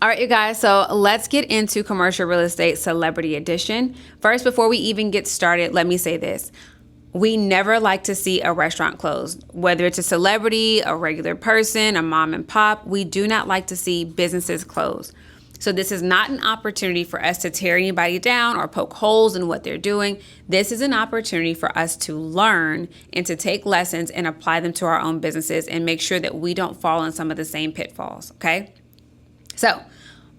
All right, you guys, so let's get into commercial real estate celebrity edition. First, before we even get started, let me say this. We never like to see a restaurant closed, whether it's a celebrity, a regular person, a mom and pop. We do not like to see businesses close. So this is not an opportunity for us to tear anybody down or poke holes in what they're doing. This is an opportunity for us to learn and to take lessons and apply them to our own businesses and make sure that we don't fall in some of the same pitfalls, okay? So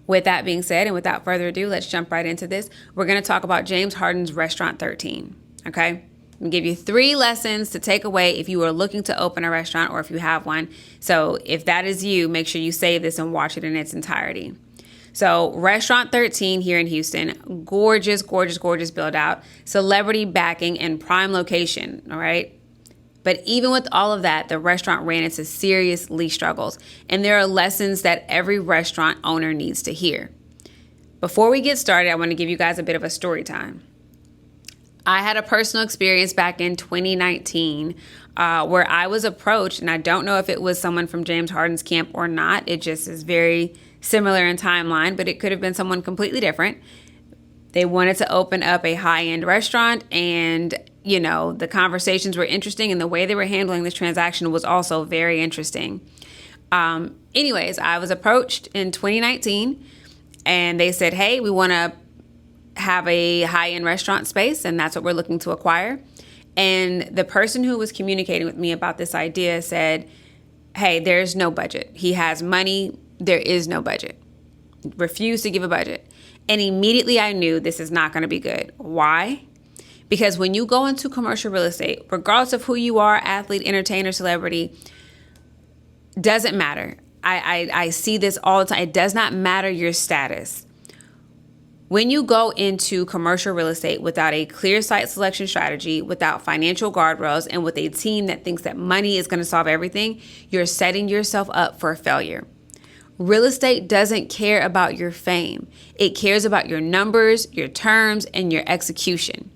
with that being said, and without further ado, let's jump right into this. We're going to talk about James Harden's Restaurant 13, okay? I'm going to give you 3 lessons to take away if you are looking to open a restaurant or if you have one. So if that is you, make sure you save this and watch it in its entirety. So Restaurant 13 here in Houston, gorgeous, gorgeous, gorgeous build out, celebrity backing and prime location, all right? But even with all of that, the restaurant ran into serious lease struggles. And there are lessons that every restaurant owner needs to hear. Before we get started, I want to give you guys a bit of a story time. I had a personal experience back in 2019 where I was approached, and I don't know if it was someone from James Harden's camp or not. It just is very similar in timeline, but it could have been someone completely different. They wanted to open up a high-end restaurant, and you know, the conversations were interesting, and the way they were handling this transaction was also very interesting. Anyways, I was approached in 2019, and they said, hey, we want to have a high-end restaurant space, and that's what we're looking to acquire. And the person who was communicating with me about this idea said, hey, there's no budget. He has money. There is no budget. Refused to give a budget. And immediately I knew this is not going to be good. Why? Because when you go into commercial real estate, regardless of who you are, athlete, entertainer, celebrity, doesn't matter. I see this all the time. It does not matter your status. When you go into commercial real estate without a clear site selection strategy, without financial guardrails, and with a team that thinks that money is going to solve everything, you're setting yourself up for failure. Real estate doesn't care about your fame. It cares about your numbers, your terms, and your execution.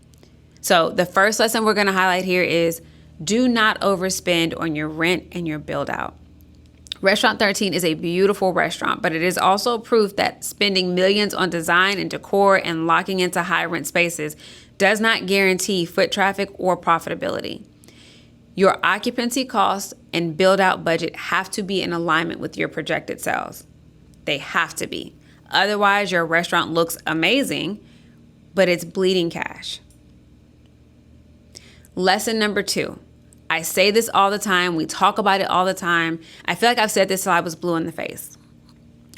So the first lesson we're going to highlight here is do not overspend on your rent and your build out. Restaurant 13 is a beautiful restaurant, but it is also proof that spending millions on design and decor and locking into high rent spaces does not guarantee foot traffic or profitability. Your occupancy costs and build out budget have to be in alignment with your projected sales. They have to be. Otherwise, your restaurant looks amazing, but it's bleeding cash. Lesson number 2. I say this all the time. We talk about it all the time. I feel like I've said this till I was blue in the face.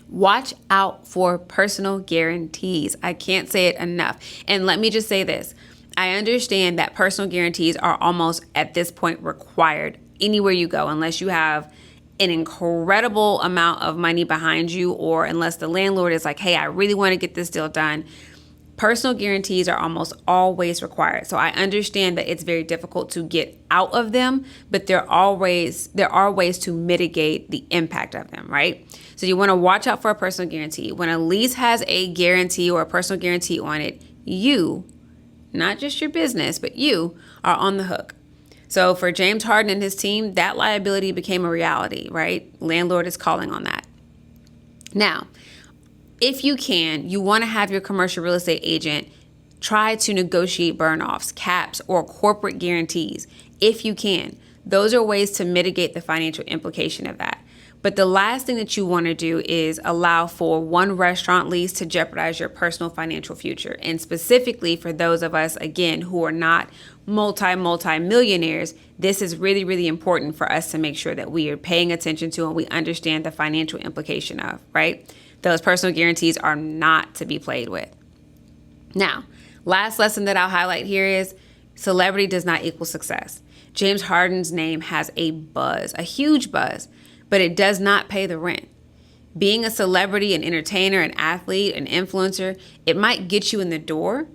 Watch out for personal guarantees. I can't say it enough. And let me just say this. I understand that personal guarantees are almost at this point required anywhere you go, unless you have an incredible amount of money behind you, or unless the landlord is like, hey, I really want to get this deal done. Personal guarantees are almost always required. So I understand that it's very difficult to get out of them, but there are ways to mitigate the impact of them, right? So you want to watch out for a personal guarantee. When a lease has a guarantee or a personal guarantee on it, you, not just your business, but you are on the hook. So for James Harden and his team, that liability became a reality, right? Landlord is calling on that. Now, if you can, you want to have your commercial real estate agent try to negotiate burn-offs, caps, or corporate guarantees if you can. Those are ways to mitigate the financial implication of that. But the last thing that you want to do is allow for one restaurant lease to jeopardize your personal financial future. And specifically for those of us, again, who are not multi-millionaires, this is really, really important for us to make sure that we are paying attention to and we understand the financial implication of, right? Those personal guarantees are not to be played with. Now, last lesson that I'll highlight here is celebrity does not equal success. James Harden's name has a buzz, a huge buzz, but it does not pay the rent. Being a celebrity, an entertainer, an athlete, an influencer, it might get you in the door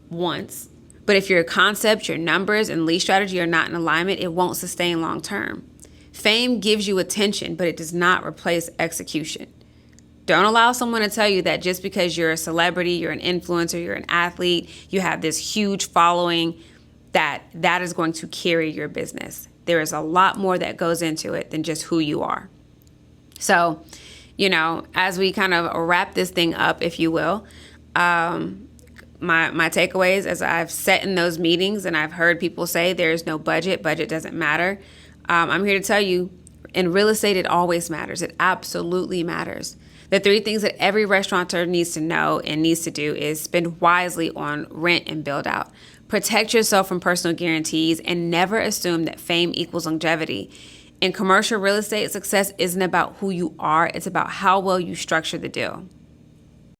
once, but if your concept, your numbers, and lease strategy are not in alignment, it won't sustain long term. Fame gives you attention, but it does not replace execution. Don't allow someone to tell you that just because you're a celebrity, you're an influencer, you're an athlete, you have this huge following, that is going to carry your business. There is a lot more that goes into it than just who you are. So as we kind of wrap this thing up, if you will, my takeaways, as I've sat in those meetings and I've heard people say there's no budget doesn't matter. I'm here to tell you, in real estate, it always matters. It absolutely matters. The three things that every restaurateur needs to know and needs to do is spend wisely on rent and build out. Protect yourself from personal guarantees and never assume that fame equals longevity. In commercial real estate, success isn't about who you are, it's about how well you structure the deal.